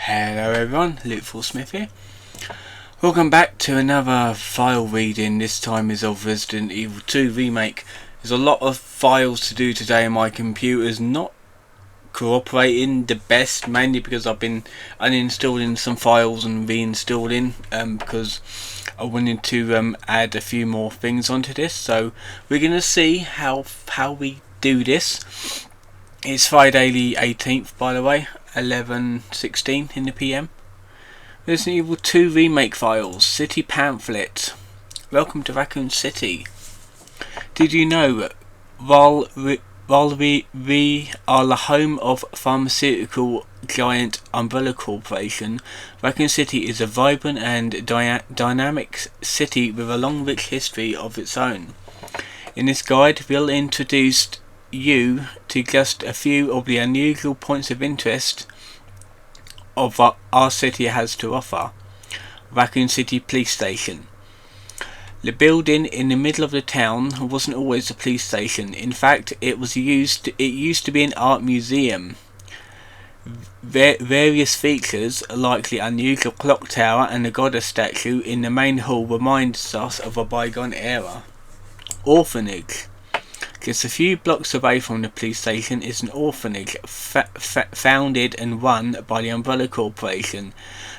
Hello everyone, Luke Smith here. Welcome back to another file reading. This time is of Resident Evil 2 Remake. There's a lot of files to do today and my computer's not cooperating the best, mainly because I've been uninstalling some files and reinstalling because I wanted to add a few more things onto this. So we're going to see how we do this. It's Friday the 18th, by the way, 11:16 in the PM. Resident Evil 2 Remake Files, City Pamphlet. Welcome to Raccoon City. Did you know, while we are the home of pharmaceutical giant Umbrella Corporation, Raccoon City is a vibrant and dynamic city with a long rich history of its own. In this guide we'll introduce you to just a few of the unusual points of interest of what our city has to offer. Raccoon City Police Station. The building in the middle of the town wasn't always a police station. In fact, it used to be an art museum. Various features like the unusual clock tower and the goddess statue in the main hall reminds us of a bygone era. Orphanage. Just a few blocks away from the police station is an orphanage founded and run by the Umbrella Corporation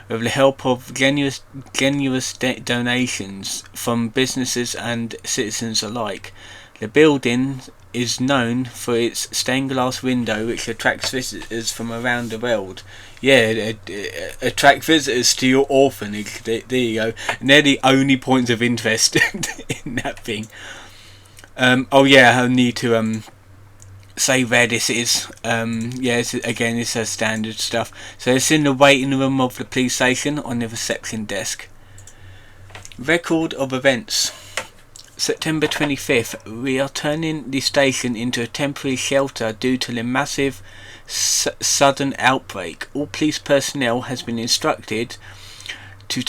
with the help of generous donations from businesses and citizens alike. The building is known for its stained glass window, which attracts visitors from around the world. Yeah, attract visitors to your orphanage. There you go. And they're the only points of interest in that thing. Oh yeah, I need to say where this is. Yeah, it's a standard stuff. So it's in the waiting room of the police station on the reception desk. Record of events. September 25th, we are turning the station into a temporary shelter due to the massive sudden outbreak. All police personnel has been instructed to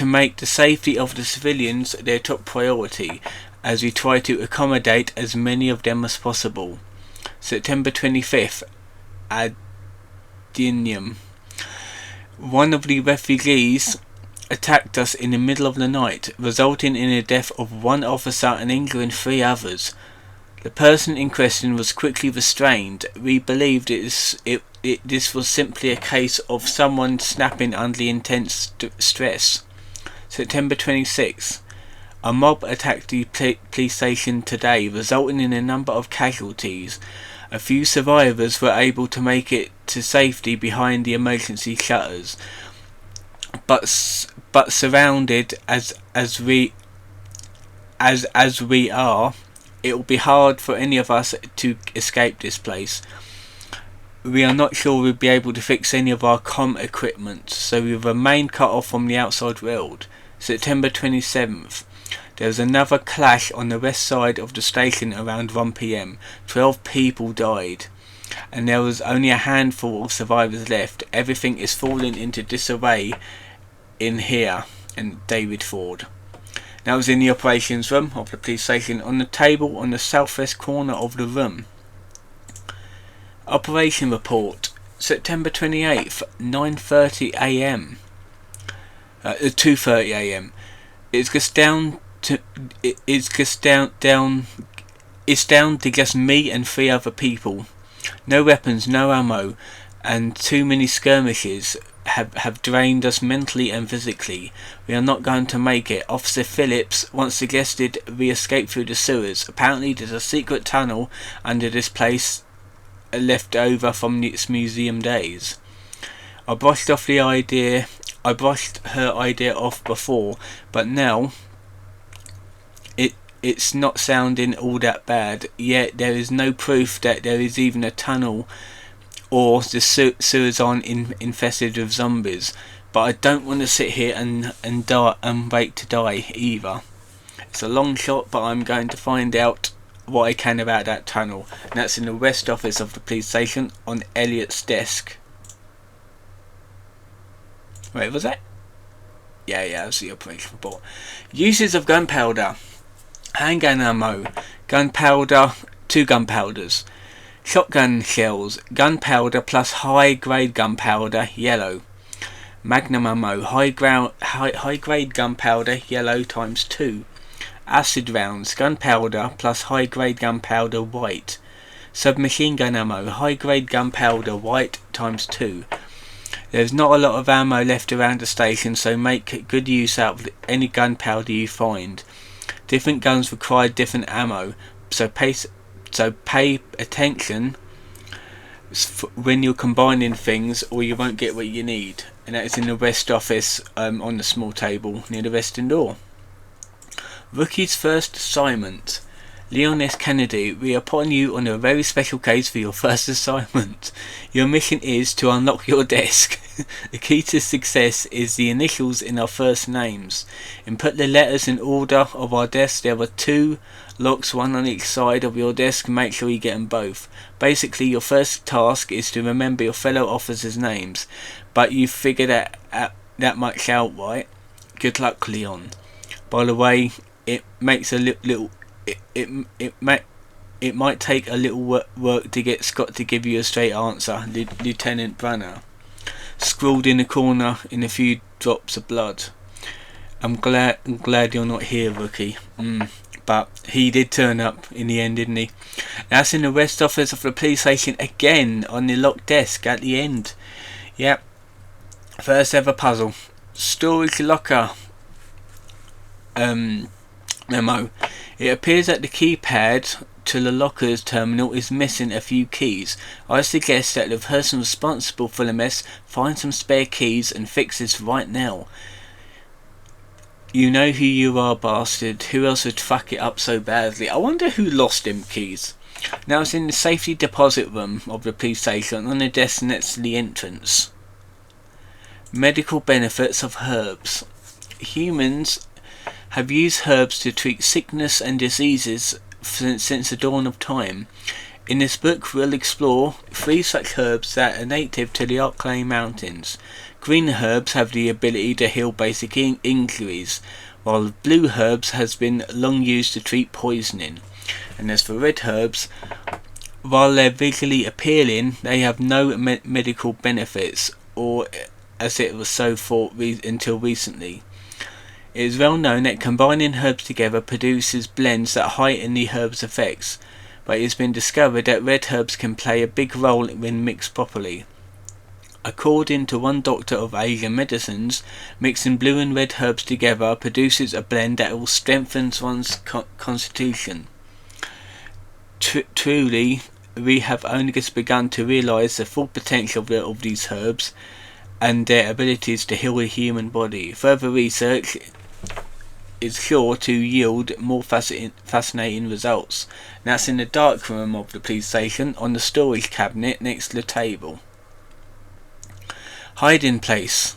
make the safety of the civilians their top priority, as we try to accommodate as many of them as possible. September 25th, Adenium. One of the refugees attacked us in the middle of the night, resulting in the death of one officer and injuring 3 others. The person in question was quickly restrained. We believed this was simply a case of someone snapping under intense stress. September 26th. A mob attacked the police station today, resulting in a number of casualties. A few survivors were able to make it to safety behind the emergency shutters, but surrounded as we are, it will be hard for any of us to escape this place. We are not sure we'll be able to fix any of our comm equipment, so we remain cut off from the outside world. September 27th. There was another clash on the west side of the station around 1 PM. 12 people died, and there was only a handful of survivors left. Everything is falling into disarray in here. And David Ford. That was in the operations room of the police station, on the table on the southwest corner of the room. Operation report. September 28th, 9:30 AM. 2:30 AM. It's down to just me and 3 other people. No weapons, no ammo, and too many skirmishes have drained us mentally and physically. We are not going to make it. Officer Phillips once suggested we escape through the sewers. Apparently there's a secret tunnel under this place left over from its museum days. I brushed her idea off before, but now it's not sounding all that bad. Yet there is no proof that there is even a tunnel or the sewers aren't infested with zombies. But I don't want to sit here and wait to die either. It's a long shot, but I'm going to find out what I can about that tunnel. And that's in the west office of the police station on Elliot's desk. Wait, was that? Yeah, that's the operation report. Uses of gunpowder. Handgun ammo. Gunpowder. 2 gunpowders. Shotgun shells, gunpowder plus high grade gunpowder, yellow. Magnum ammo, high grade gunpowder, yellow times 2. Acid rounds, gunpowder plus high grade gunpowder, white. Submachine gun ammo, high grade gunpowder, white times 2. There's not a lot of ammo left around the station, so make good use out of any gunpowder you find. Different guns require different ammo, so pay attention when you're combining things, or you won't get what you need. And that is in the West office, on the small table near the Western door. Rookie's first assignment. Leon S. Kennedy, we are putting you on a very special case for your first assignment. Your mission is to unlock your desk. The key to success is the initials in our first names. Input the letters in order of our desk. There are 2 locks, one on each side of your desk. Make sure you get them both. Basically, your first task is to remember your fellow officers' names, but you figured that much out, right? Good luck, Leon. By the way, it makes a little. It might take a little work to get Scott to give you a straight answer, Lieutenant Brunner. Scrawled in the corner in a few drops of blood. I'm glad you're not here, Rookie. But he did turn up in the end, didn't he? That's in the West office of the police station again, on the locked desk at the end. Yep. First ever puzzle. Storage locker. Memo. It appears that the keypad to the locker's terminal is missing a few keys. I suggest that the person responsible for the mess find some spare keys and fix this right now. You know who you are, bastard. Who else would fuck it up so badly? I wonder who lost them keys. Now it's in the safety deposit room of the police station on the desk next to the entrance. Medical benefits of herbs. Humans have used herbs to treat sickness and diseases since the dawn of time. In this book we'll explore 3 such herbs that are native to the Arklay Mountains. Green herbs have the ability to heal basic injuries, while blue herbs has been long used to treat poisoning. And as for red herbs, while they're visually appealing, they have no medical benefits, or as it was so thought until recently. It is well known that combining herbs together produces blends that heighten the herb's effects, but it has been discovered that red herbs can play a big role when mixed properly. According to one doctor of Asian medicines, mixing blue and red herbs together produces a blend that will strengthen one's constitution. Truly, we have only just begun to realise the full potential of these herbs and their abilities to heal the human body. Further research is sure to yield more fascinating results. And that's in the dark room of the police station, on the storage cabinet next to the table. Hiding place.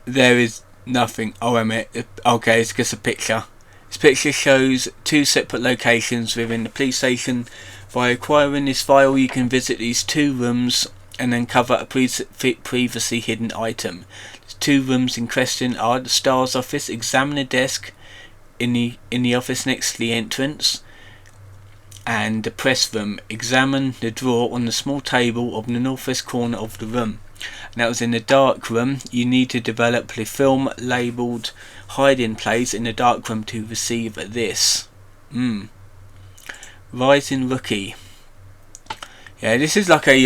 There is nothing. Oh, I mean, okay, it's just a picture. This picture shows 2 separate locations within the police station. By acquiring this file, you can visit these 2 rooms and uncover a previously hidden item. The 2 rooms in question are the Star's office. Examine the desk in the office next to the entrance, and the press room. Examine the drawer on the small table of the northwest corner of the room. And that was in the dark room. You need to develop the film labelled hiding place in the dark room to receive this. Rising Rookie. Yeah, this is like a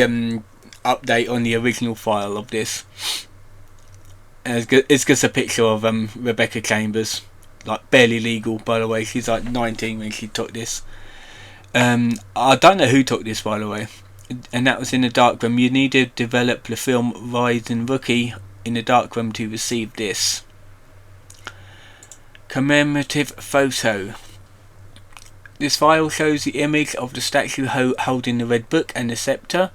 update on the original file of this. And it's just a picture of Rebecca Chambers, like barely legal, by the way. She's like 19 when she took this. I don't know who took this, by the way. And that was in the dark room. You need to develop the film Rising Rookie in the dark room to receive this. Commemorative photo. This file shows the image of the statue holding the red book and the scepter.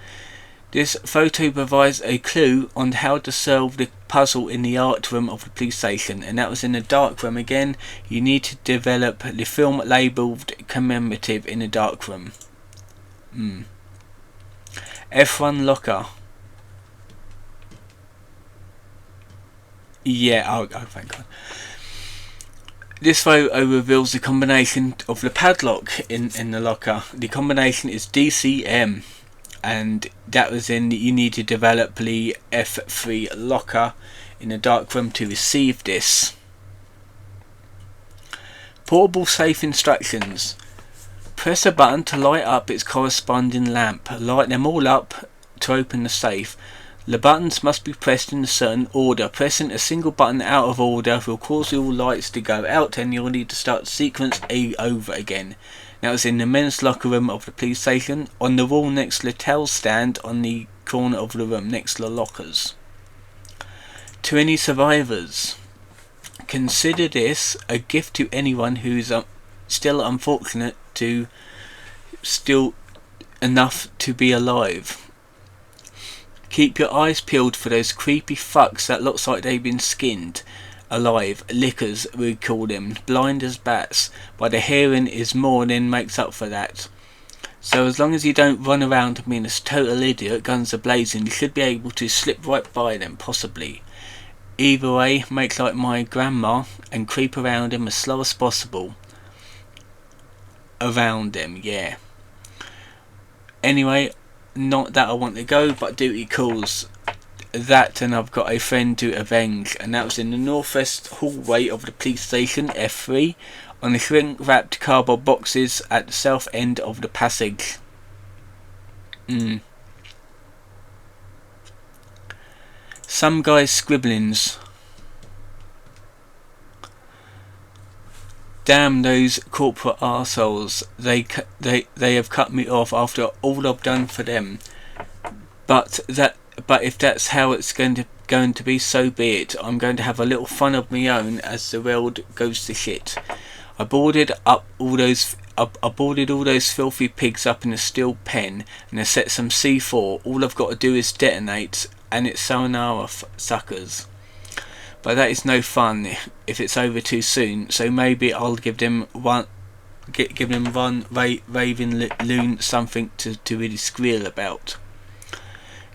This photo provides a clue on how to solve the puzzle in the art room of the police station, and that was in the dark room again. You need to develop the film labelled commemorative in the dark room. F1 locker. Yeah, oh thank God. This photo reveals the combination of the padlock in the locker. The combination is DCM, and that was in you need to develop the F3 locker in the dark room to receive this. Portable safe instructions. Press a button to light up its corresponding lamp. Light them all up to open the safe. The buttons must be pressed in a certain order. Pressing a single button out of order will cause all lights to go out, and you'll need to start sequence A over again. Now it's in the men's locker room of the police station, on the wall next to the towel stand on the corner of the room next to the lockers. To any survivors, consider this a gift to anyone who is still unfortunate to still enough to be alive. Keep your eyes peeled for those creepy fucks that looks like they've been skinned alive. Lickers, we call them, blind as bats, but the hearing is more than makes up for that. So as long as you don't run around being a total idiot, guns are blazing, you should be able to slip right by them, possibly. Either way, make like my grandma and creep around him as slow as possible. Around them, yeah. Anyway, not that I want to go, but duty calls. That, and I've got a friend to avenge, and that was in the northwest hallway of the police station, F3, on the shrink-wrapped cardboard boxes at the south end of the passage. Some guy's scribblings. Damn those corporate arseholes. They have cut me off after all I've done for them. But if that's how it's going to be, so be it. I'm going to have a little fun of my own as the world goes to shit. I boarded all those filthy pigs up in a steel pen, and I set some C4. All I've got to do is detonate, and it's sayonara, suckers. But that is no fun if it's over too soon. So maybe I'll give them one raving loon something to really squeal about.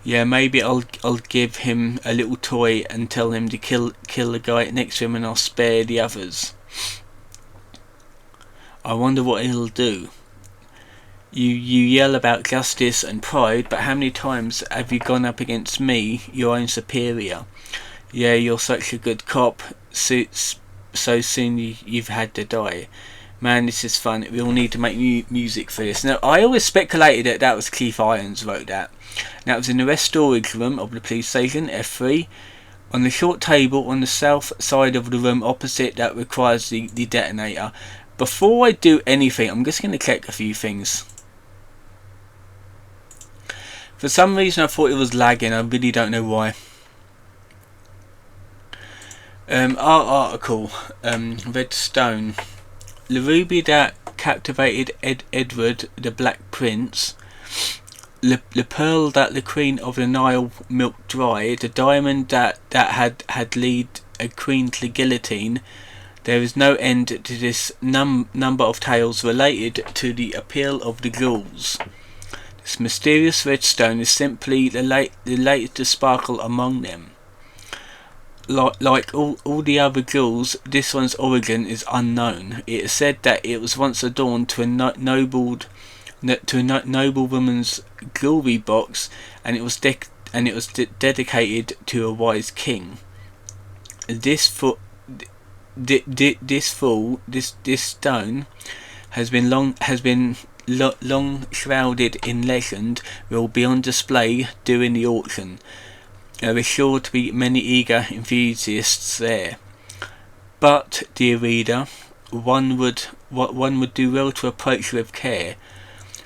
Yeah, maybe I'll give him a little toy and tell him to kill the guy next to him, and I'll spare the others. I wonder what he'll do. You yell about justice and pride, but how many times have you gone up against me, your own superior? Yeah, you're such a good cop, so soon you've had to die. Man, this is fun. We all need to make music for this. Now, I always speculated that was Keith Irons wrote that. Now, it was in the rest storage room of the police station, F3, on the short table on the south side of the room opposite that requires the detonator. Before I do anything, I'm just going to check a few things. For some reason I thought it was lagging, I really don't know why. Our article, Redstone. The ruby that captivated Edward the Black Prince, the pearl that the Queen of the Nile milked dry, the diamond that had lead a queen to the guillotine. There is no end to this number of tales related to the appeal of the ghouls. This mysterious redstone is simply the latest to sparkle among them. Like all the other ghouls, this one's origin is unknown. It is said that it was once adorned to a noble woman's jewelry box, and it was dedicated to a wise king. This stone has been long shrouded in legend. Will be on display during the auction. There is sure to be many eager enthusiasts there. But, dear reader, one would do well to approach with care,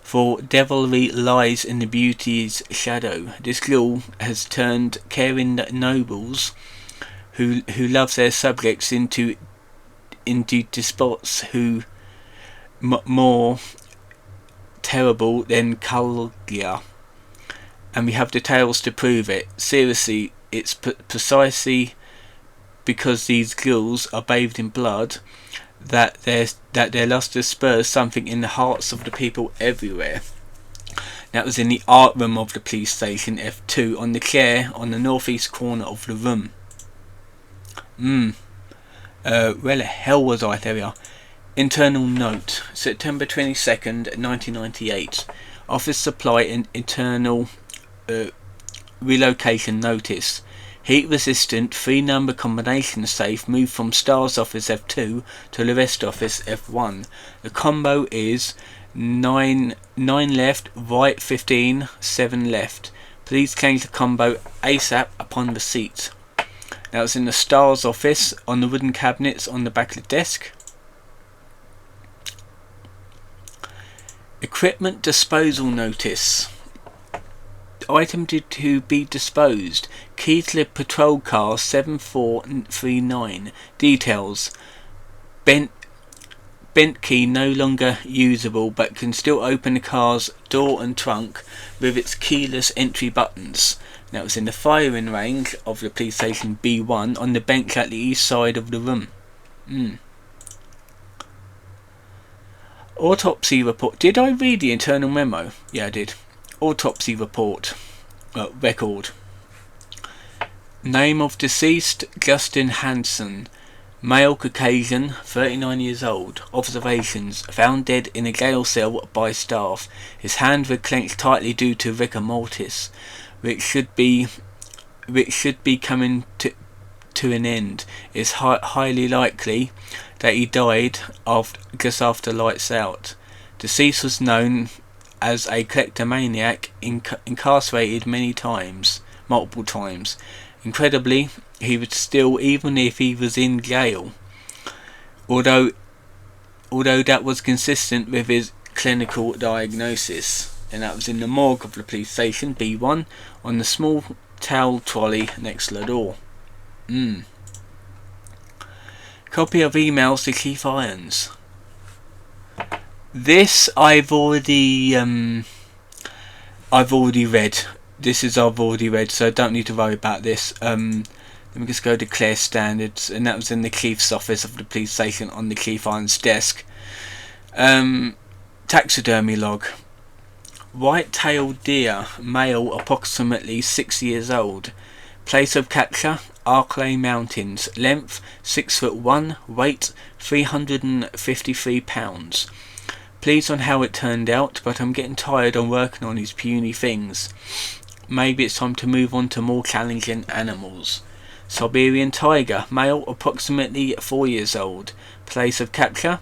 for devilry lies in the beauty's shadow. This ghoul has turned caring nobles who love their subjects into despots who more terrible than Caligula. And we have the tales to prove it. Seriously, it's precisely because these ghouls are bathed in blood that their luster spurs something in the hearts of the people everywhere. That was in the art room of the police station, F2, on the chair on the northeast corner of the room. Where the hell was I? There we are. Internal note. September 22nd, 1998. Office supply and internal relocation notice. Heat resistant 3-number combination safe moved from Star's office F2 to the rest office F1. The combo is 9 left, right 15, 7 left. Please change the combo ASAP upon receipt. Now it's in the Star's office on the wooden cabinets on the back of the desk. Equipment disposal notice. Item to be disposed. Keithley Patrol Car 7439. Details. Bent key no longer usable, but can still open the car's door and trunk with its keyless entry buttons. Now it's in the firing range of the police station B1 on the bench at the east side of the room. Autopsy report. Did I read the internal memo? Yeah, I did. Autopsy report. Record. Name of deceased Justin Hansen. Male, Caucasian, 39 years old. Observations. Found dead in a jail cell by staff. His hands were clenched tightly due to rigor mortis, which should be coming to an end. It's highly likely that he died just after lights out. Deceased was known as a kleptomaniac, incarcerated multiple times. Incredibly, he would still, even if he was in jail, although that was consistent with his clinical diagnosis. And that was in the morgue of the police station B1 on the small towel trolley next to the door. Copy of emails to Chief Irons. This I've already read. I've already read, so I don't need to worry about this. Let me just go to Clear Standards, and that was in the Chief's office of the police station on the Chief Irons desk. Taxidermy log. White-tailed deer, male, approximately 6 years old. Place of capture, Arklay Mountains. Length 6'1", weight 353 pounds. Pleased on how it turned out, but I'm getting tired of working on these puny things. Maybe it's time to move on to more challenging animals. Siberian tiger, male, approximately 4 years old. Place of capture,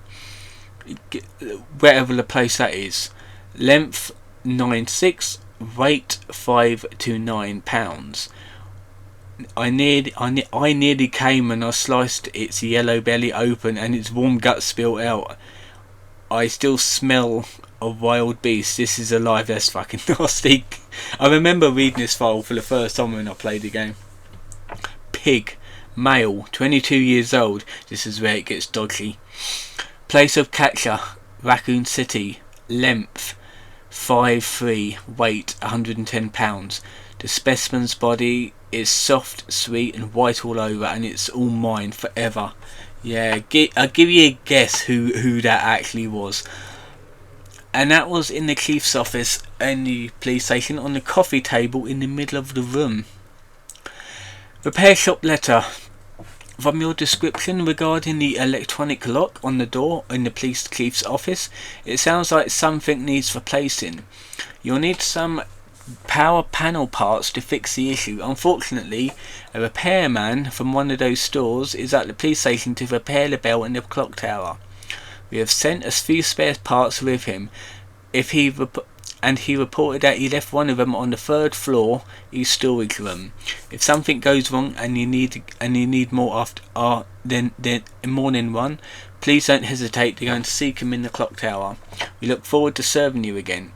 wherever the place that is. Length 9'6", weight 5 to 9 pounds. I nearly came and I sliced its yellow belly open and its warm guts spilled out. I still smell of wild beast. This is alive. That's fucking nasty. I remember reading this file for the first time when I played the game. Pig, male, 22 years old. This is where it gets dodgy. Place of capture, Raccoon City. Length 5'3", weight 110 pounds. The specimen's body is soft, sweet and white all over, and it's all mine forever. Yeah, I'll give you a guess who that actually was. And that was in the Chief's office in the police station on the coffee table in the middle of the room. Repair shop letter. From your description regarding the electronic lock on the door in the police chief's office, it sounds like something needs replacing. You'll need some power panel parts to fix the issue. Unfortunately, a repairman from one of those stores is at the police station to repair the bell in the clock tower. We have sent a few spare parts with him. He reported that he left one of them on the 3rd floor, his storage room. If something goes wrong and you need more than one, please don't hesitate to go and seek him in the clock tower. We look forward to serving you again.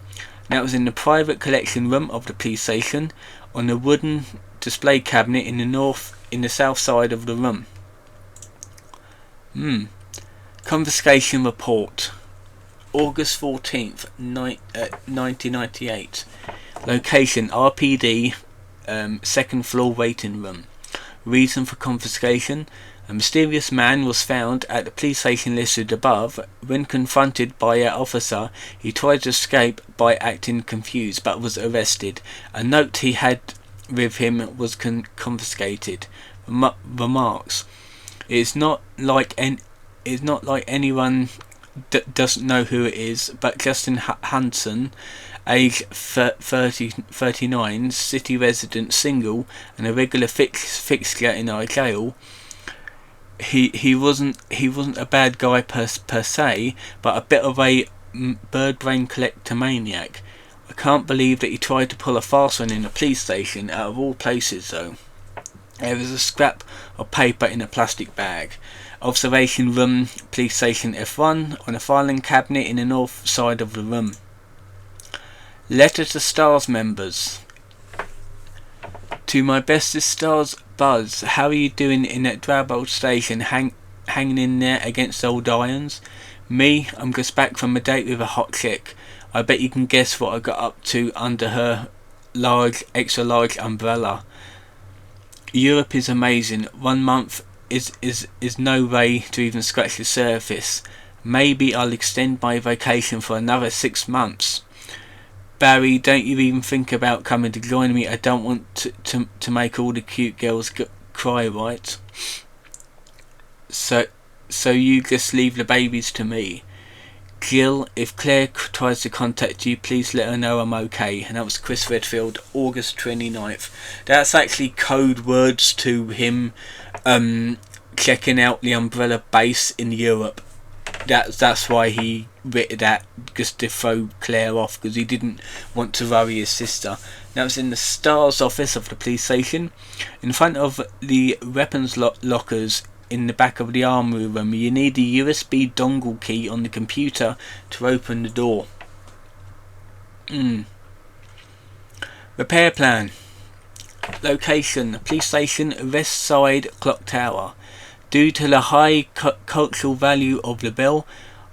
That was in the private collection room of the police station on the wooden display cabinet in the south side of the room. Confiscation report. August 14th, 1998. Location RPD, 2nd floor waiting room. Reason for confiscation. A mysterious man was found at the police station listed above. When confronted by an officer, he tried to escape by acting confused but was arrested. A note he had with him was confiscated. Remarks. It's not like anyone doesn't know who it is, but Justin Hanson, age 39, city resident, single, and a regular fixture in our jail. He wasn't a bad guy per se, but a bit of a bird brain kleptomaniac. I can't believe that he tried to pull a fast one in a police station, out of all places though. There was a scrap of paper in a plastic bag. Observation room, police station F1, on a filing cabinet in the north side of the room. Letter to STARS members. To my bestest STARS Buzz, how are you doing in that drab old station, hanging in there against old irons? Me, I'm just back from a date with a hot chick. I bet you can guess what I got up to under her extra large umbrella. Europe is amazing. 1 month is no way to even scratch the surface. Maybe I'll extend my vacation for another 6 months. Barry, don't you even think about coming to join me. I don't want to make all the cute girls cry, right? So you just leave the babies to me. Jill, if Claire tries to contact you, please let her know I'm okay. And that was Chris Redfield, August 29th. That's actually code words to him checking out the umbrella base in Europe. That's why he written that, just to throw Claire off, because he didn't want to worry his sister. That was in the STARS office of the police station, in front of the weapons lockers in the back of the armory room. You need the USB dongle key on the computer to open the door. Repair plan. Location: police station, West Side Clock Tower. Due to the high cultural value of the bell,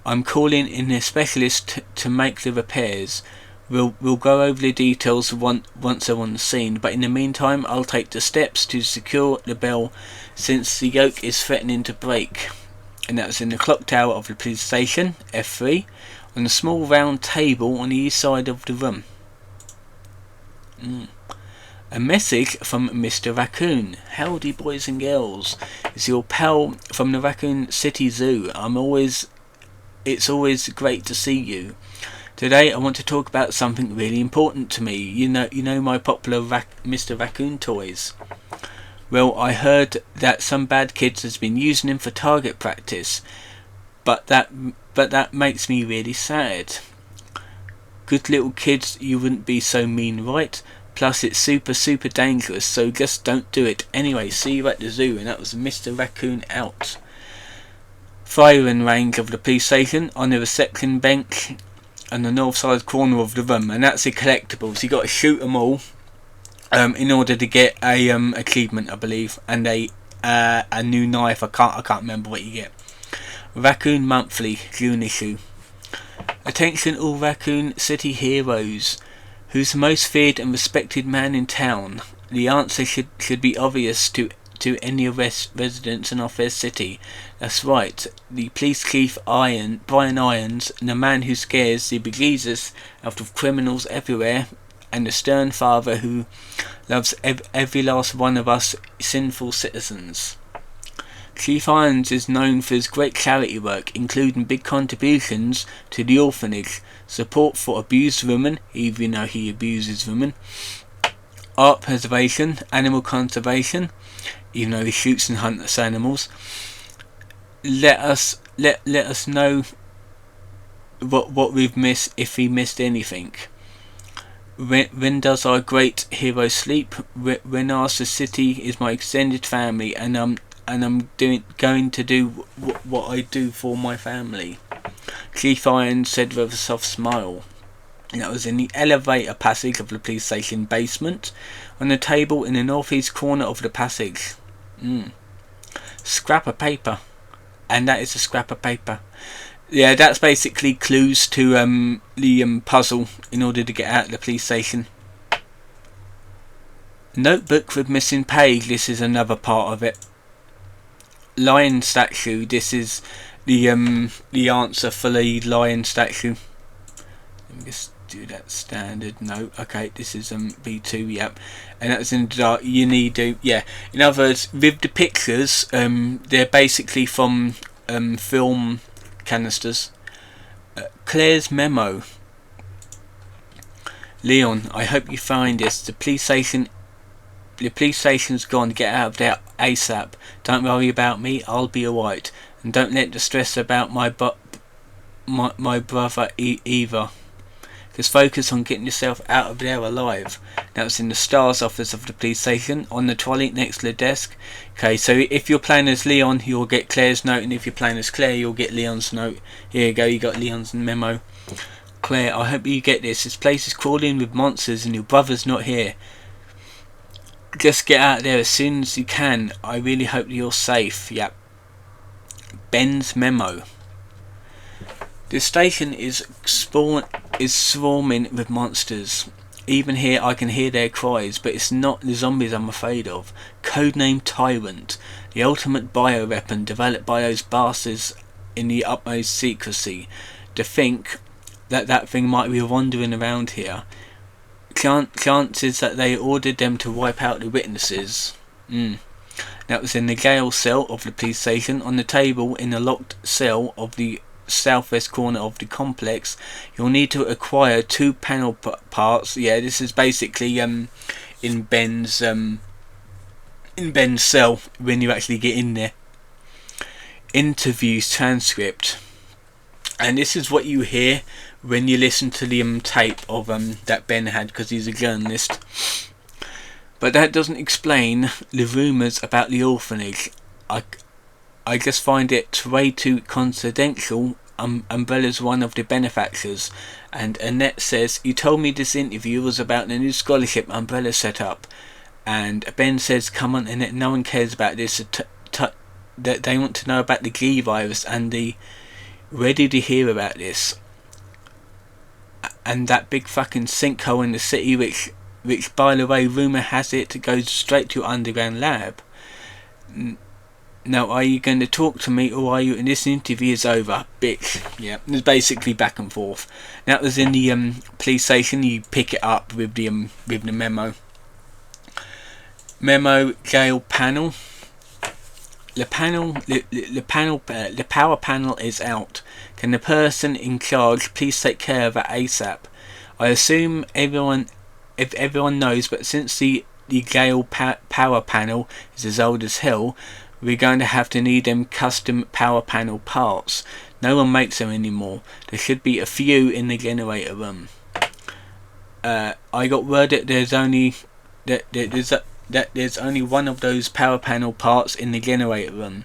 I'm calling in a specialist to make the repairs. We'll go over the details once they're on the scene, but in the meantime I'll take the steps to secure the bell since the yoke is threatening to break. And that was in the clock tower of the police station, F3, on a small round table on the east side of the room. A message from Mr. Raccoon. Howdy boys and girls. It's your pal from the Raccoon City Zoo. It's always great to see you. Today I want to talk about something really important to me. You know my popular Mr. Raccoon toys. Well, I heard that some bad kids has been using him for target practice. But that makes me really sad. Good little kids, you wouldn't be so mean, right? Plus it's super dangerous, so just don't do it. Anyway, see you at the zoo. And that was Mr. Raccoon out. Firing range of the police station, on the reception bench on the north side corner of the room, and that's the collectibles. You got to shoot them all in order to get a achievement, I believe, and a new knife. I can't remember what you get. Raccoon Monthly, June issue. Attention all Raccoon City heroes. Who's the most feared and respected man in town? The answer should be obvious to any residents in our fair city. That's right, the police chief Brian Irons, the man who scares the bejesus out of criminals everywhere, and the stern father who loves every last one of us sinful citizens. Chief Irons is known for his great charity work, including big contributions to the orphanage, support for abused women, even though he abuses women, art preservation, animal conservation, even though he shoots and hunts animals. Let us know what we've missed, if he missed anything. When does our great hero sleep? When our city is my extended family, and I'm going to do what I do for my family. Chief Irons said with a soft smile. And that was in the elevator passage of the police station basement, on the table in the northeast corner of the passage. Scrap of paper. And that is a scrap of paper. Yeah, that's basically clues to the puzzle in order to get out of the police station. Notebook with missing page. This is another part of it. Lion statue. This is the answer for the lion statue. Let me just do that standard. No, okay, this is B2, yep. And that's in the dark. You need to, yeah. In other words, with the pictures, they're basically from film canisters. Claire's memo. Leon, I hope you find this. The police station's gone. Get out of there ASAP. Don't worry about me. I'll be alright. And don't let the stress about my brother either. Just focus on getting yourself out of there alive. That was in the STARS office of the police station, on the trolley next to the desk. Okay, so if you're playing as Leon, you'll get Claire's note, and if you're playing as Claire, you'll get Leon's note. Here you go, you got Leon's memo. Claire, I hope you get this. This place is crawling with monsters and your brother's not here. Just get out of there as soon as you can. I really hope you're safe. Yep. Ben's memo. The station is swarming with monsters. Even here I can hear their cries, but it's not the zombies I'm afraid of. Codename Tyrant, the ultimate bioweapon developed by those bastards in the utmost secrecy. To think that thing might be wandering around here. Chances that they ordered them to wipe out the witnesses. That was in the jail cell of the police station. On the table in the locked cell of the southwest corner of the complex, you'll need to acquire 2 panel parts. Yeah, this is basically in Ben's cell when you actually get in there. Interviews transcript, and this is what you hear when you listen to the tape of that Ben had, because he's a journalist. But that doesn't explain the rumours about the orphanage. I just find it way too confidential. Umbrella's one of the benefactors, and Annette says, you told me this interview was about the new scholarship Umbrella set up, and Ben says, come on Annette, no one cares about this, that they want to know about the G virus and the, where did you hear about this? And that big fucking sinkhole in the city, which by the way, rumour has it goes straight to your underground lab. Now, are you going to talk to me, or are you? And this interview is over, bitch. Yeah, it's basically back and forth. That was in the police station. You pick it up with the memo. Memo jail panel. The power panel is out. Can the person in charge please take care of it ASAP? I assume everyone knows, but since the jail power panel is as old as hell, we're going to have to need them custom power panel parts. No one makes them anymore. There should be a few in the generator room. I got word that there's only one of those power panel parts in the generator room.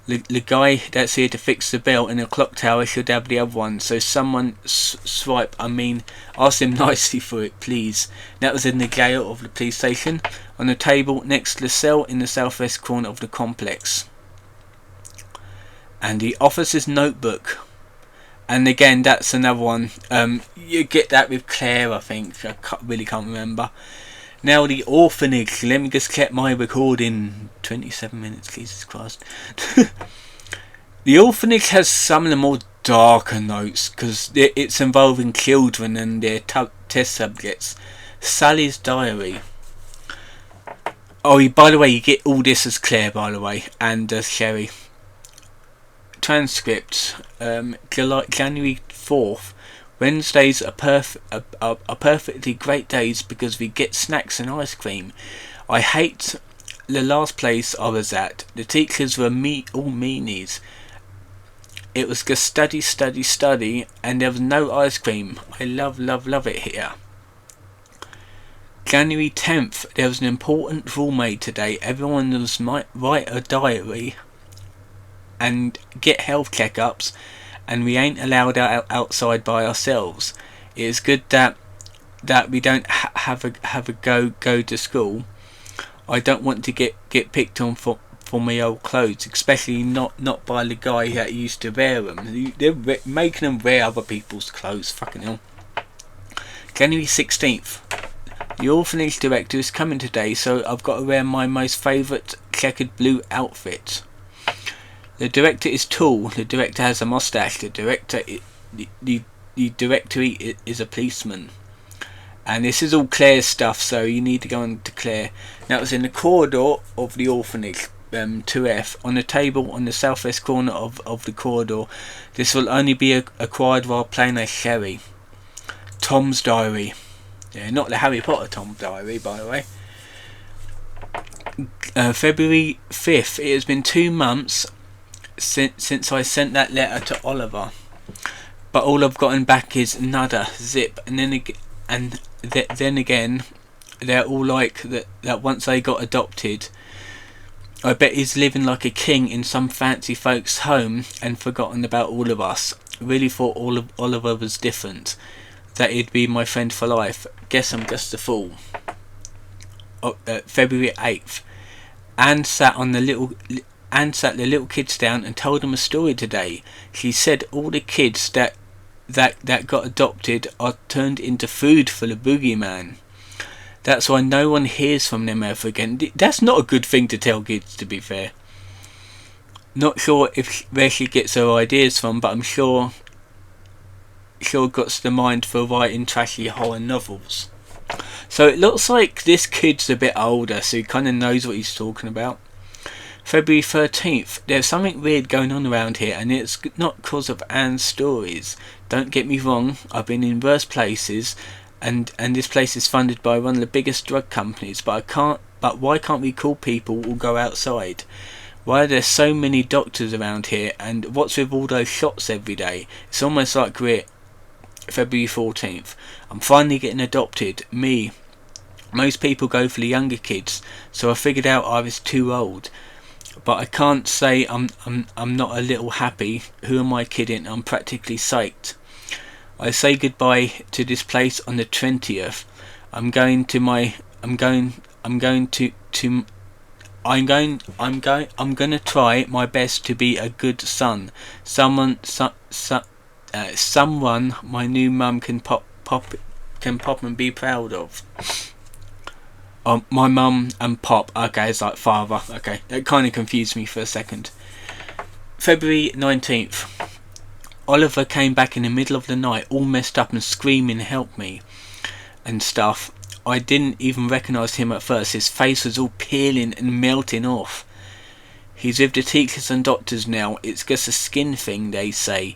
The guy that's here to fix the bell in the clock tower should have the other one, so someone ask him nicely for it, please. That was in the jail of the police station, on the table next to the cell in the southwest corner of the complex. And the officer's notebook. And again, that's another one. You get that with Claire, I think. I really can't remember. Now the orphanage. Let me just check my recording. 27 minutes, Jesus Christ. The orphanage has some of the more darker notes, because it's involving children and their test subjects. Sally's diary. Oh, by the way, you get all this as Claire, by the way, and as Sherry. Transcript. January 4th. Wednesdays are perfectly great days because we get snacks and ice cream. I hate the last place I was at. The teachers were all meanies. It was just study, and there was no ice cream. I love it here. January 10th, there was an important rule made today. Everyone must write a diary and get health checkups, and we ain't allowed outside by ourselves. It is good that we don't have a go to school. I don't want to get picked on for my old clothes, especially not by the guy that used to wear them. They're making them wear other people's clothes. Fucking hell. January 16th. The orphanage director is coming today, so I've got to wear my most favourite checkered blue outfit. The director is tall. The director has a mustache. The the directory is a policeman. And this is all Claire's stuff, so you need to go on to Claire. Now, it was in the corridor of the orphanage, 2F, on the table on the southwest corner of the corridor. This will only be acquired while playing as Sherry. Tom's diary. Yeah, not the Harry Potter Tom's diary, by the way. February 5th. It has been 2 months since I sent that letter to Oliver. But all I've gotten back is nada, zip, and then again, they're all like that once they got adopted. I bet he's living like a king in some fancy folks' home and forgotten about all of us. Really thought Oliver was different, that he'd be my friend for life. Guess I'm just a fool. February 8th. Anne sat the little kids down and told them a story today. She said all the kids that got adopted are turned into food for the boogeyman. That's why no one hears from them ever again. That's not a good thing to tell kids, to be fair. Not sure where she gets her ideas from, but I'm sure got the mind for writing trashy horror novels. So it looks like this kid's a bit older, so he kind of knows what he's talking about. February 13th. There's something weird going on around here, and it's not because of Anne's stories. Don't get me wrong, I've been in worse places, and this place is funded by one of the biggest drug companies, but why can't we call people or go outside? Why are there so many doctors around here, and what's with all those shots every day? It's almost like we're... February 14th. I'm finally getting adopted. Me. Most people go for the younger kids, so I figured out I was too old. But I can't say I'm not a little happy. Who am I kidding? I'm practically psyched. I say goodbye to this place on the 20th. I'm going to try my best to be a good son. Someone my new mum can pop and be proud of. My mum and pop, okay, it's like father, okay, that kind of confused me for a second. February 19th. Oliver came back in the middle of the night, all messed up and screaming help me and stuff. I didn't even recognise him at first. His face was all peeling and melting off. He's with the teachers and doctors now. It's just a skin thing, they say.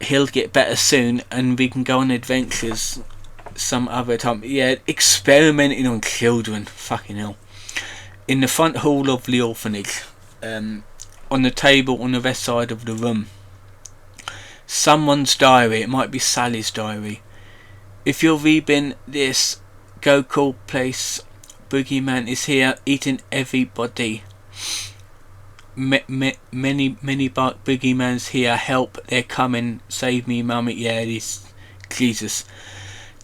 He'll get better soon and we can go on adventures some other time. Yeah, experimenting on children. Fucking hell. In the front hall of the orphanage, on the table on the west side of the room. Someone's diary. It might be Sally's diary. If you're reading this, go call place. Boogeyman is here, eating everybody. Many boogeyman's here. Help! They're coming. Save me, mummy. Yeah, this Jesus.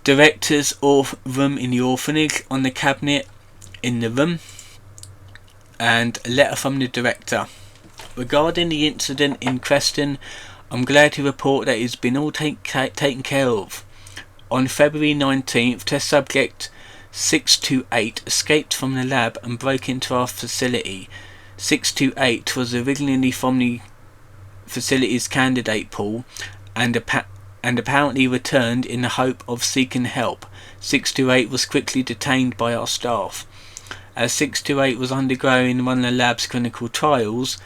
Director's room in the orphanage. On the cabinet in the room. And a letter from the director. Regarding the incident in question, I'm glad to report that it's been all taken care of. On February 19th, test subject 628 escaped from the lab and broke into our facility. 628 was originally from the facility's candidate pool and apparently returned in the hope of seeking help. 628 was quickly detained by our staff. As 628 was undergoing one of the lab's clinical trials,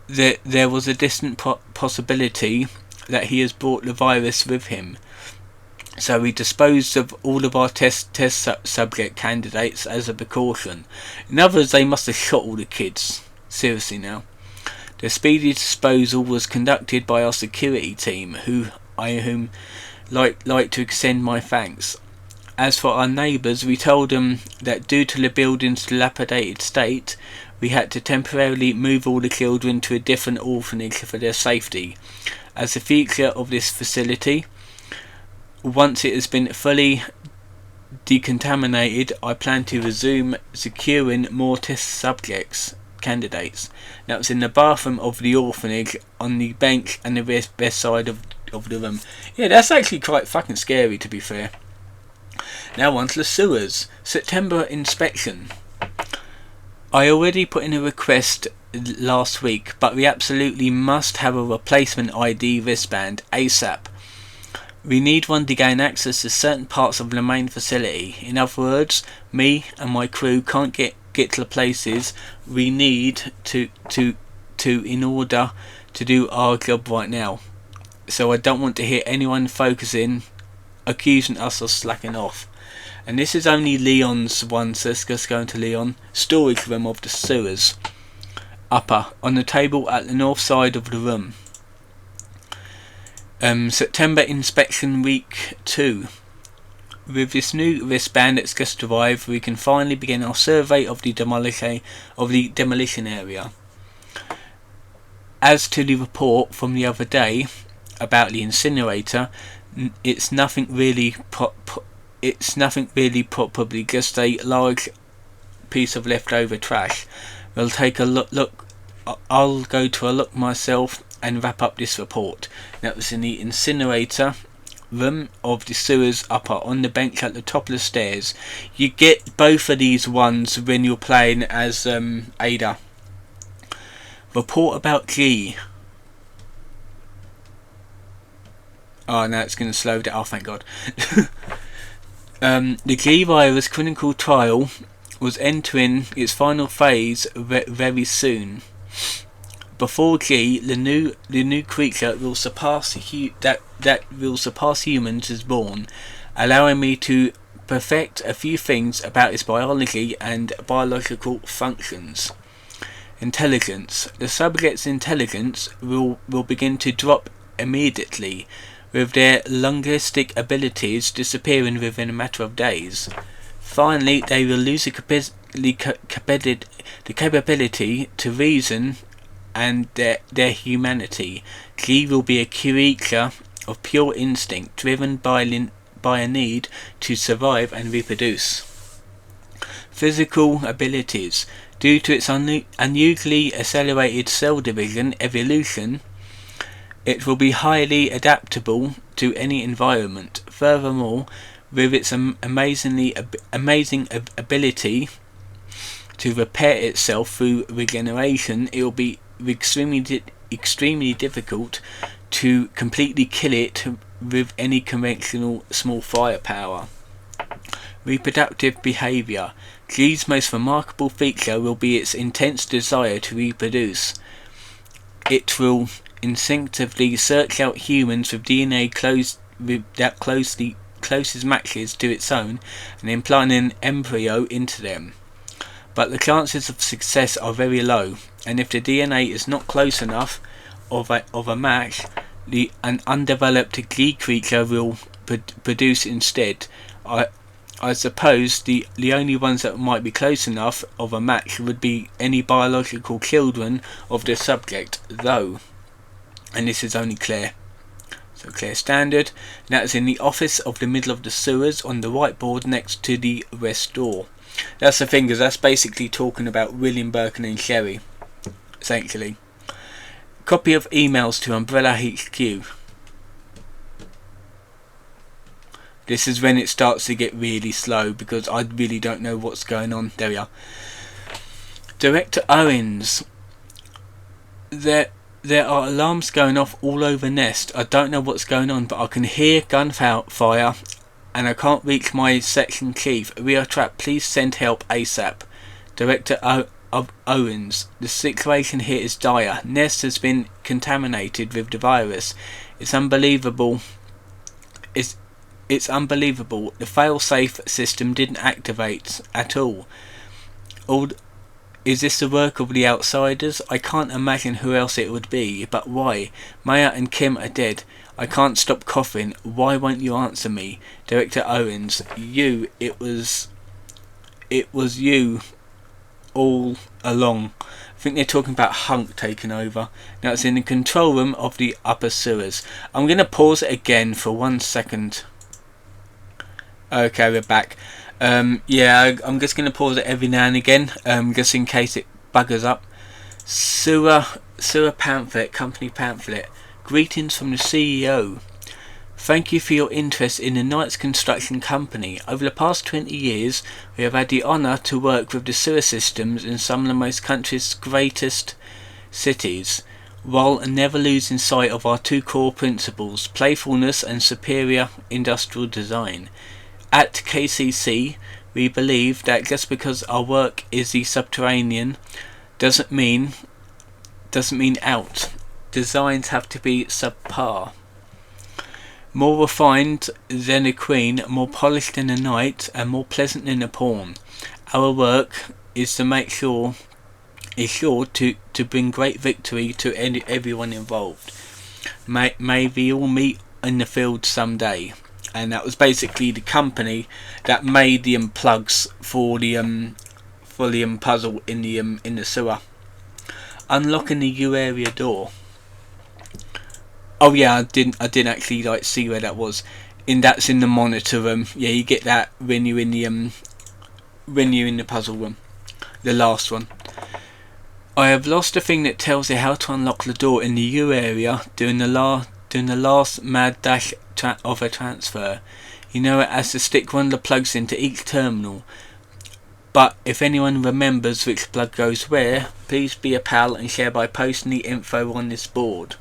there was a distant possibility that he has brought the virus with him. So we disposed of all of our test subject candidates as a precaution. In others, they must have shot all the kids. Seriously now. The speedy disposal was conducted by our security team, whom like to extend my thanks. As for our neighbours, we told them that due to the building's dilapidated state, we had to temporarily move all the children to a different orphanage for their safety. As the future of this facility, once it has been fully decontaminated, I plan to resume securing more test subjects candidates. That was in the bathroom of the orphanage, on the bench and the west side of the room. Yeah, that's actually quite fucking scary, to be fair. Now on to the sewers. September inspection. I already put in a request last week, but we absolutely must have a replacement ID wristband ASAP. We need one to gain access to certain parts of the main facility. In other words, me and my crew can't get to the places we need to in order to do our job right now. So I don't want to hear anyone accusing us of slacking off. And this is only Leon's one, so let's just go into Leon. Storage room of the sewers. Upper, on the table at the north side of the room. September inspection week 2. With this new wristband that's just arrived, we can finally begin our survey of the demolition area. As to the report from the other day about the incinerator, it's nothing really probably just a large piece of leftover trash. We'll take a look. I'll go to a look myself and wrap up this report. That was in the incinerator room of the sewers upper on the bench at the top of the stairs. You get both of these ones when you're playing as Ada. Report about G. Oh, now it's going to slow down. Oh, thank God. The G virus clinical trial was entering its final phase very soon. Before G, the new creature will surpass humans is born, allowing me to perfect a few things about its biology and biological functions. Intelligence. The subject's intelligence will begin to drop immediately, with their linguistic abilities disappearing within a matter of days. Finally, they will lose the capability to reason and their humanity. G will be a creature of pure instinct, driven by a need to survive and reproduce. Physical abilities. Due to its unusually accelerated cell division evolution, it will be highly adaptable to any environment. Furthermore, with its amazing ability to repair itself through regeneration, it will be extremely difficult to completely kill it with any conventional small firepower. Reproductive behavior. G's most remarkable feature will be its intense desire to reproduce. It will instinctively search out humans with DNA that closest matches to its own and implant an embryo into them. But the chances of success are very low, and if the DNA is not close enough of a match, an undeveloped G creature will produce instead. I suppose the only ones that might be close enough of a match would be any biological children of the subject, though. And this is only Claire. So Claire standard. That's in the office of the middle of the sewers on the whiteboard next to the west door. That's the thing, because that's basically talking about William Birkin and Sherry, essentially. Copy of emails to Umbrella HQ. This is when it starts to get really slow, because I really don't know what's going on. There we are. Director Owens. There are alarms going off all over Nest. I don't know what's going on, but I can hear gunfire, and I can't reach my section chief. We are trapped. Please send help ASAP. Director Owens. The situation here is dire. Nest has been contaminated with the virus. It's unbelievable. It's unbelievable. The fail-safe system didn't activate at all. Is this the work of the outsiders? I can't imagine who else it would be, but why? Maya and Kim are dead. I can't stop coughing. Why won't you answer me? Director Owens. It was you all along. I think they're talking about Hunk taking over. Now it's in the control room of the upper sewers. I'm going to pause it again for 1 second. Okay, we're back. Yeah, I'm just going to pause it every now and again, just in case it buggers up. Sewer pamphlet, company pamphlet. Greetings from the CEO. Thank you for your interest in the Knights Construction Company. Over the past 20 years, we have had the honour to work with the sewer systems in some of the most country's greatest cities, while never losing sight of our two core principles, playfulness and superior industrial design. At KCC, we believe that just because our work is the subterranean doesn't mean out. Designs have to be subpar. More refined than a queen, more polished than a knight, and more pleasant than a pawn. Our work is sure to bring great victory to everyone involved. May we all meet in the field someday. And that was basically the company that made the plugs for the puzzle in the sewer. Unlocking the U area door. Oh yeah, I didn't actually see where that was. That's in the monitor room. Yeah, you get that when you're in the puzzle room, the last one. I have lost the thing that tells you how to unlock the door in the U area during the last mad dash of a transfer. You know it as to stick one of the plugs into each terminal. But if anyone remembers which plug goes where, please be a pal and share by posting the info on this board.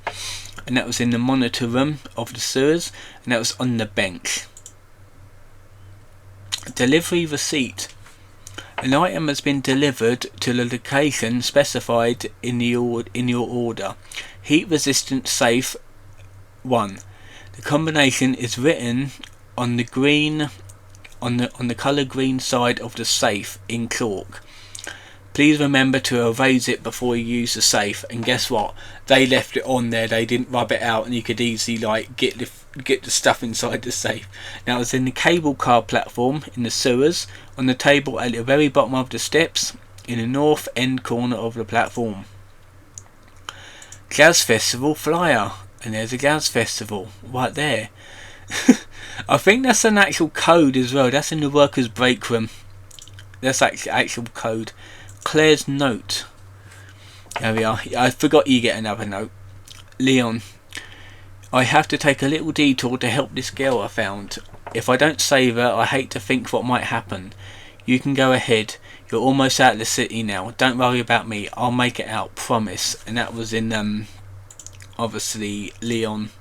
And that was in the monitor room of the sewers, and that was on the bench. Delivery receipt. An item has been delivered to the location specified in your order. Heat resistant safe 1. The combination is written on the colour green side of the safe in chalk. Please remember to erase it before you use the safe. And guess what? They left it on there. They didn't rub it out, and you could easily get the stuff inside the safe. Now it's in the cable car platform in the sewers, on the table at the very bottom of the steps, in the north end corner of the platform. Jazz Festival flyer, and there's a jazz festival right there. I think that's an actual code as well. That's in the workers' break room. That's actual code. Claire's note. There we are. I forgot you get another note. Leon. I have to take a little detour to help this girl I found. If I don't save her, I hate to think what might happen. You can go ahead. You're almost out of the city now. Don't worry about me. I'll make it out. Promise. And that was in obviously Leon.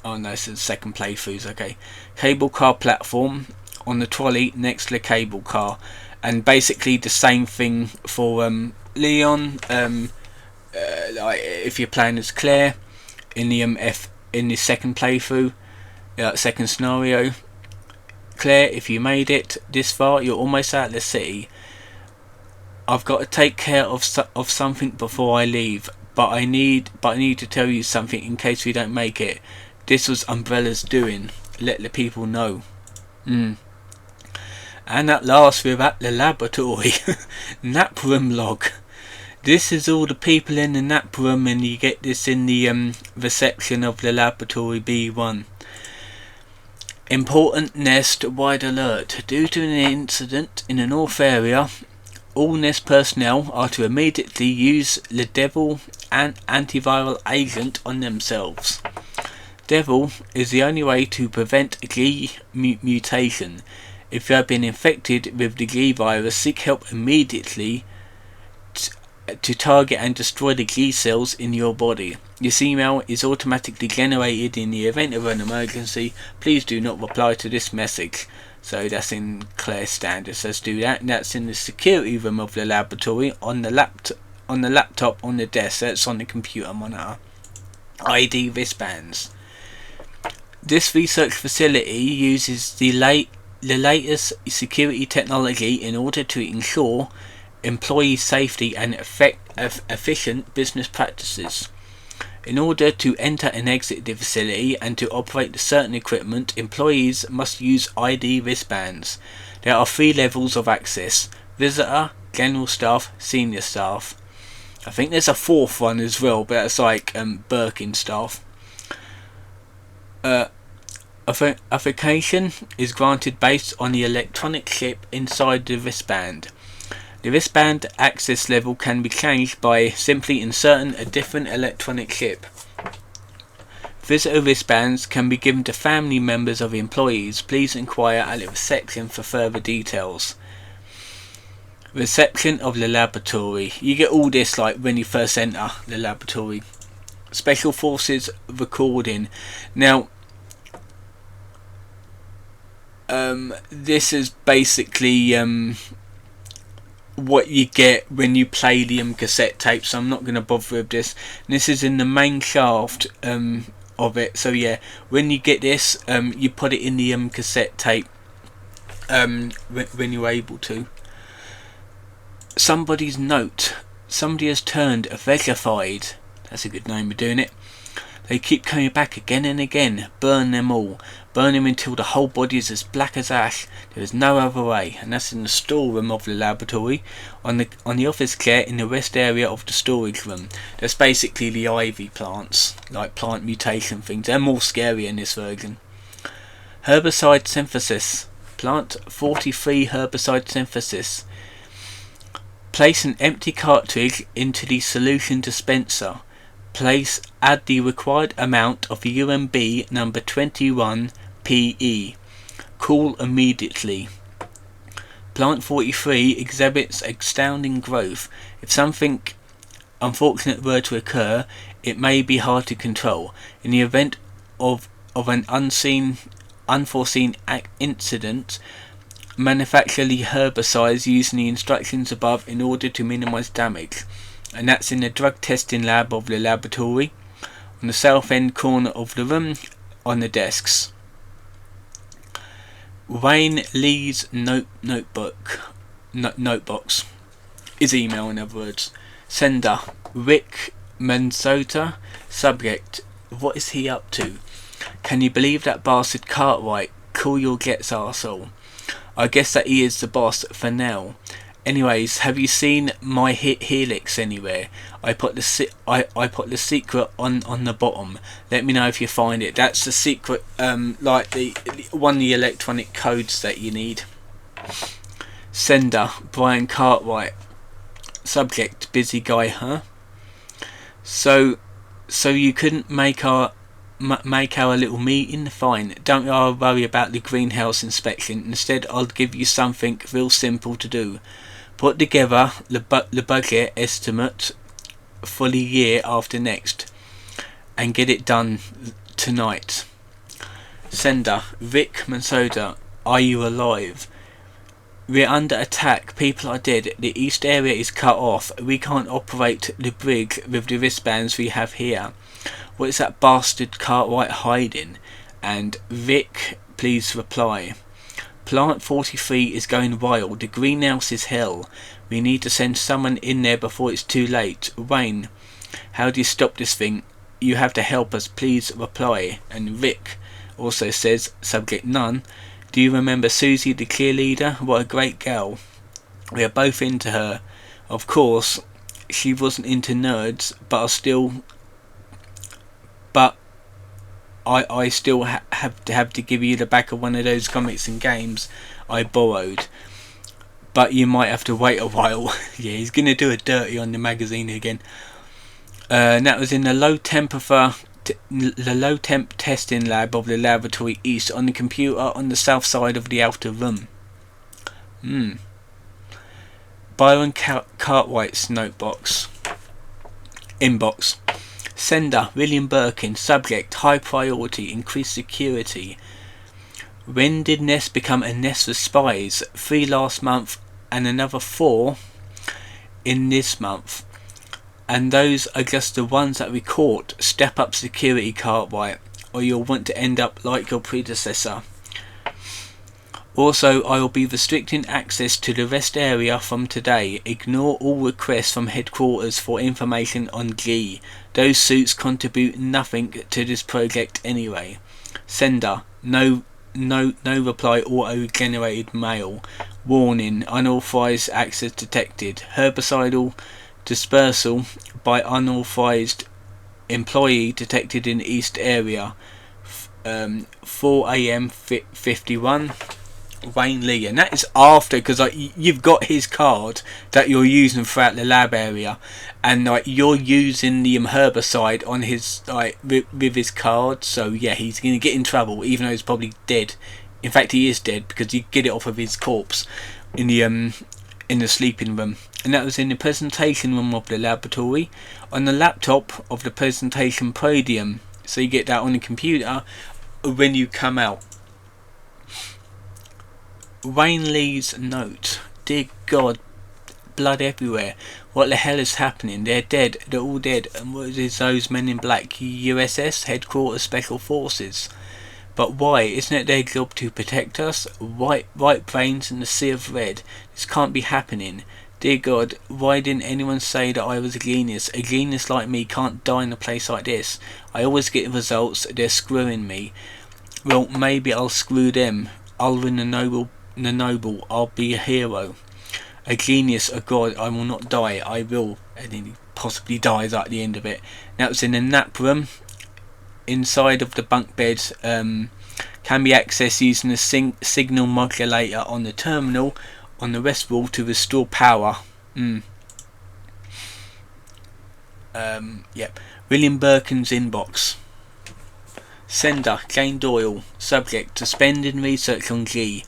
Oh no, it's the second playthroughs. Okay. Cable car platform on the trolley next to the cable car. And basically the same thing for Leon. If you're playing as Claire in the second playthrough, second scenario. Claire, if you made it this far, you're almost out of the city. I've got to take care of something before I leave, but I need to tell you something in case we don't make it. This was Umbrella's doing. Let the people know. And at last we're at the laboratory. Nap room log. This is all the people in the nap room, and you get this in the reception of the laboratory B1. Important nest wide alert. Due to an incident in the north area, all nest personnel are to immediately use the Devil and antiviral agent on themselves. Devil is the only way to prevent G mutation. If you have been infected with the G virus, seek help immediately to target and destroy the G cells in your body. This email is automatically generated in the event of an emergency. Please do not reply to this message. So that's in Claire standards. Let's do that. And that's in the security room of the laboratory on the laptop on the desk. That's on the computer monitor. ID wristbands. This research facility uses the latest security technology in order to ensure employee safety and efficient business practices. In order to enter and exit the facility and to operate certain equipment, employees must use ID wristbands. There are 3 levels of access: visitor, general staff, senior staff. I think there's a 4th one as well, but that's like Birkin staff. Authentication is granted based on the electronic chip inside the wristband. The wristband access level can be changed by simply inserting a different electronic chip. Visitor wristbands can be given to family members of employees. Please inquire at the reception for further details. Reception of the laboratory. You get all this like when you first enter the laboratory. Special Forces recording. Now, this is basically what you get when you play the cassette tape, so I'm not going to bother with this. And this is in the main shaft of it, so yeah, when you get this, you put it in the cassette tape when you're able to. Somebody's note. Somebody has turned verified. That's a good name of doing it. They keep coming back again and again. Burn them all. Burn them until the whole body is as black as ash. There is no other way. And that's in the storeroom of the laboratory. On the office chair in the west area of the storage room. That's basically the ivy plants, like plant mutation things. They're more scary in this version. Herbicide synthesis. Plant 43 herbicide synthesis. Place an empty cartridge into the solution dispenser. Add the required amount of UMB number 21 PE. Cool immediately. Plant 43 exhibits astounding growth. If something unfortunate were to occur, it may be hard to control. In the event of an unforeseen incident, manufacture the herbicides using the instructions above in order to minimize damage. And that's in the drug testing lab of the laboratory, on the south end corner of the room, on the desks. Wayne Lee's notebox. His email, in other words. Sender Rick Manzota. Subject: what is he up to? Can you believe that bastard Cartwright? Cool your jets, arsehole. I guess that he is the boss for now. Anyways, have you seen my helix anywhere? I put the secret on the bottom. Let me know if you find it. That's the secret, like the one of the electronic codes that you need. Sender Brian Cartwright. Subject: busy guy, huh? So you couldn't make our little meeting? Fine. Don't worry about the greenhouse inspection. Instead, I'll give you something real simple to do. Put together the budget estimate for the year after next and get it done tonight. Sender Rick Mansoda. Are you alive? We're under attack. People are dead. The east area is cut off. We can't operate the brig with the wristbands we have here. What is that bastard Cartwright hiding? And Rick, please reply. Plant 43 is going wild. The greenhouse is hell. We need to send someone in there before it's too late. Wayne, how do you stop this thing? You have to help us. Please reply. And Rick also says, subject: none. Do you remember Susie, the cheerleader? What a great gal. We are both into her. Of course, she wasn't into nerds, but I still have to give you the back of one of those comics and games I borrowed. But you might have to wait a while. Yeah, he's going to do a dirty on the magazine again. And that was in the low temp testing lab of the laboratory east, on the computer on the south side of the outer room. Byron Cartwright's inbox. Sender William Birkin. Subject: high priority, increased security. When did Nest become a nest of spies? 3 last month and another 4 in this month. And those are just the ones that we caught. Step up security, Cartwright, or you'll want to end up like your predecessor. Also, I will be restricting access to the rest area from today. Ignore all requests from headquarters for information on G. Those suits contribute nothing to this project anyway. Sender: no reply. Auto-generated mail. Warning: unauthorized access detected. Herbicidal dispersal by unauthorized employee detected in East area. 4 AM 51. Wayne Lee, and that is after, because like you've got his card that you're using throughout the lab area, and like you're using the herbicide on his with his card. So yeah, he's gonna get in trouble, even though he's probably dead. In fact, he is dead because you get it off of his corpse in the sleeping room, and that was in the presentation room of the laboratory on the laptop of the presentation podium. So you get that on the computer when you come out. Wayne Lee's note: dear God, blood everywhere. What the hell is happening? They're dead. They're all dead. And what is those men in black? USS Headquarters Special Forces. But why? Isn't it their job to protect us? White brains in the sea of red. This can't be happening. Dear God, why didn't anyone say that I was a genius? A genius like me can't die in a place like this. I always get results. They're screwing me. Well, maybe I'll screw them. I'll win the noble. I'll be a hero. A genius, a god. I will not die. I will. And then he possibly dies at the end of it. Now it's in the nap room. Inside of the bunk bed, can be accessed using a signal modulator on the terminal on the rest wall to restore power. Yep. William Birkin's inbox. Sender: Jane Doyle. Subject: suspending research on G.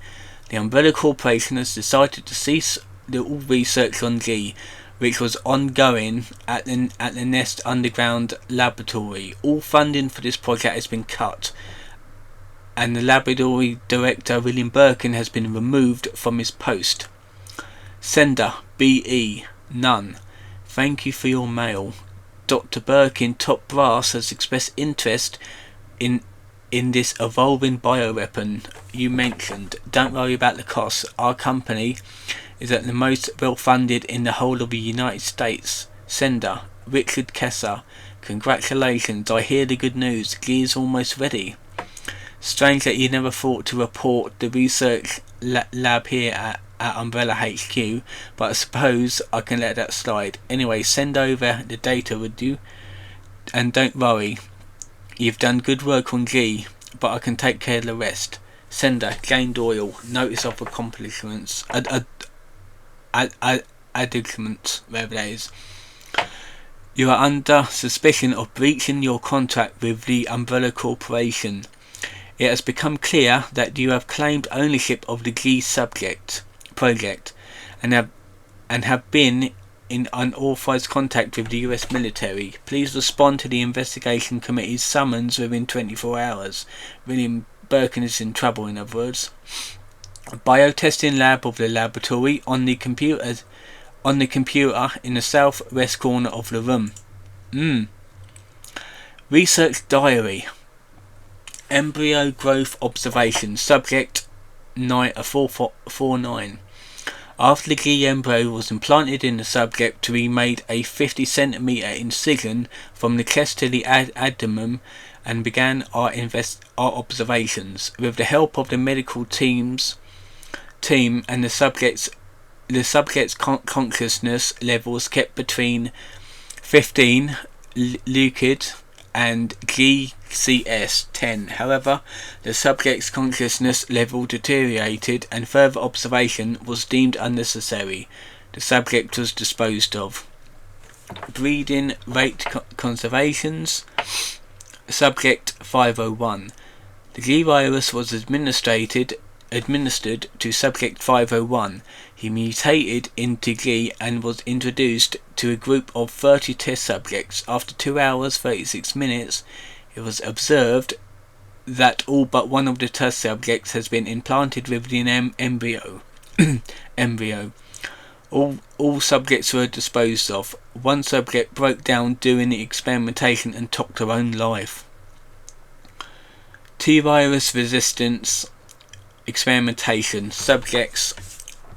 The Umbrella Corporation has decided to cease all research on G, which was ongoing at the Nest Underground Laboratory. All funding for this project has been cut, and the laboratory director William Birkin has been removed from his post. Sender: BE. None. Thank you for your mail. Dr. Birkin, top brass, has expressed interest in this evolving bioweapon you mentioned. Don't worry about the costs. Our company is at the most well funded in the whole of the United States. Sender: Richard Kessler. Congratulations, I hear the good news. G is almost ready. Strange that you never thought to report the research lab here at Umbrella HQ, but I suppose I can let that slide. Anyway, send over the data, would you? And don't worry, you've done good work on G, but I can take care of the rest. Sender: Jane Doyle. Notice of accomplishments. Addicaments, wherever that is. You are under suspicion of breaching your contract with the Umbrella Corporation. It has become clear that you have claimed ownership of the G project and have been in unauthorized contact with the US military. Please respond to the investigation committee's summons within 24 hours. William Birkin is in trouble, in other words. Biotesting lab of the laboratory on the computer in the southwest corner of the room. Research diary. Embryo growth observation. Subject 449. After the G embryo was implanted in the subject, we made a 50 cm incision from the chest to the abdomen and began our observations. With the help of the medical team and the subject's consciousness levels kept between 15 lucid and GCS 10. However, the subject's consciousness level deteriorated and further observation was deemed unnecessary. The subject was disposed of. Breeding rate conservations. Subject 501. The G virus was administered to subject 501. He mutated into G and was introduced to a group of 30 test subjects. After 2 hours 36 minutes, it was observed that all but one of the test subjects has been implanted with an embryo. All subjects were disposed of. One subject broke down during the experimentation and took her own life. T-virus resistance experimentation. Subjects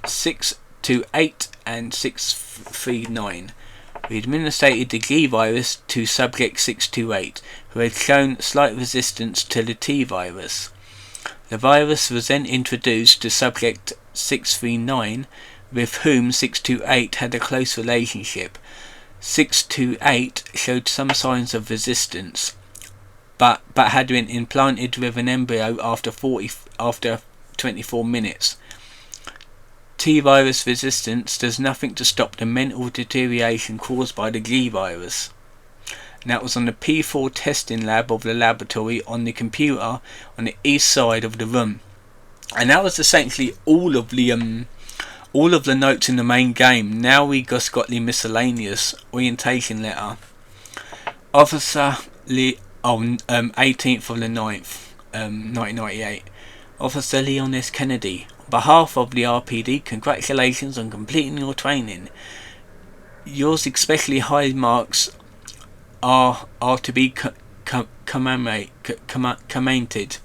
628 and 639. We administered the G virus to subject 628, who had shown slight resistance to the T virus. The virus was then introduced to subject 639, with whom 628 had a close relationship. 628 showed some signs of resistance, but had been implanted with an embryo after 24 minutes. T-virus resistance does nothing to stop the mental deterioration caused by the G-virus. And that was on the P4 testing lab of the laboratory on the computer on the east side of the room. And that was essentially all of the notes in the main game. Now we just got the miscellaneous orientation letter. Officer Lee, 18th of the 9th, 1998. Officer Leon S. Kennedy. On behalf of the RPD, congratulations on completing your training. Yours especially high marks are to be commended,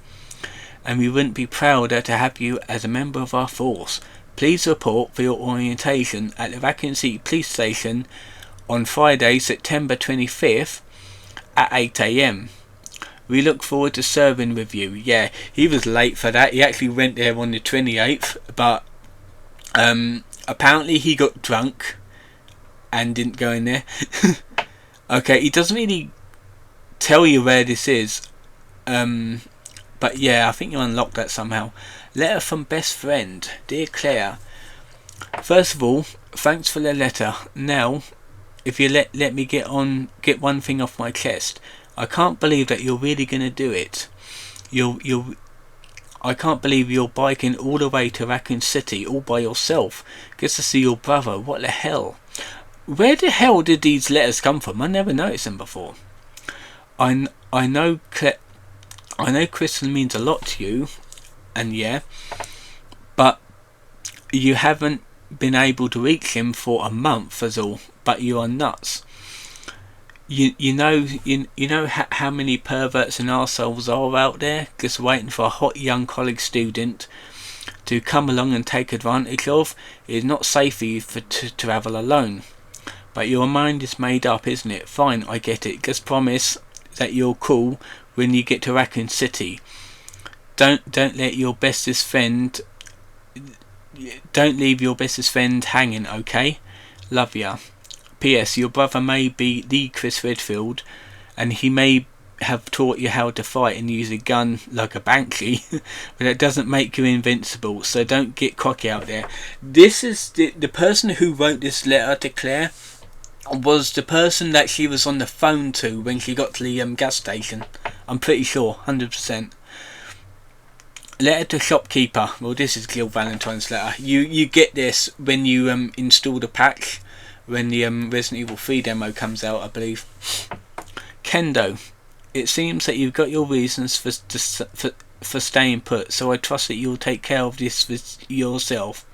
and we wouldn't be prouder to have you as a member of our force. Please report for your orientation at the Raccoon City Police Station on Friday, September 25th at 8 AM. We look forward to serving with you. Yeah, he was late for that. He actually went there on the 28th, but apparently he got drunk and didn't go in there. Okay, he doesn't really tell you where this is, but yeah, I think you unlocked that somehow. Letter from best friend. Dear Claire, first of all, thanks for the letter. Now, if you let me get one thing off my chest. I can't believe that you're really gonna do it. I can't believe you're biking all the way to Raccoon City all by yourself just to see your brother. What the hell? Where the hell did these letters come from? I never noticed them before. I know Crystal means a lot to you, and yeah, but you haven't been able to reach him for a month as all. But you are nuts. You know how many perverts and arseholes are out there just waiting for a hot young college student to come along and take advantage of. It is not safe for you to travel alone. But your mind is made up, isn't it? Fine, I get it. Just promise that you're cool when you get to Raccoon City. Don't let your bestest friend. Don't leave your bestest friend hanging, okay? Love ya. P.S. Your brother may be the Chris Redfield, and he may have taught you how to fight and use a gun like a Banshee, but it doesn't make you invincible, so don't get cocky out there. This is the person who wrote this letter to Claire was the person that she was on the phone to when she got to the gas station. I'm pretty sure, 100%. Letter to shopkeeper. Well, this is Jill Valentine's letter. You get this when you install the patch. When the Resident Evil 3 demo comes out, I believe. Kendo, it seems that you've got your reasons for staying put, so I trust that you'll take care of this yourself.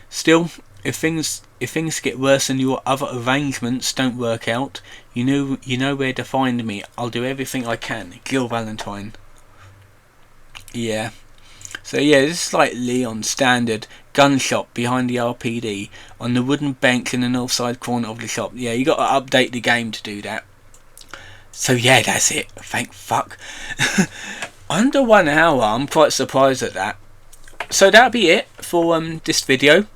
Still, if things get worse and your other arrangements don't work out, you know where to find me. I'll do everything I can. Jill Valentine. Yeah. So yeah, this is like Leon's standard gun shop behind the RPD on the wooden bench in the north side corner of the shop. Yeah, you got to update the game to do that. So yeah, that's it. Thank fuck. Under 1 hour. I'm quite surprised at that. So that'll be it for this video.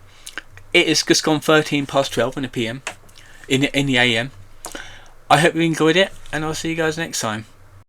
It is just gone 13 past 12 in the PM, in the AM. I hope you enjoyed it, and I'll see you guys next time.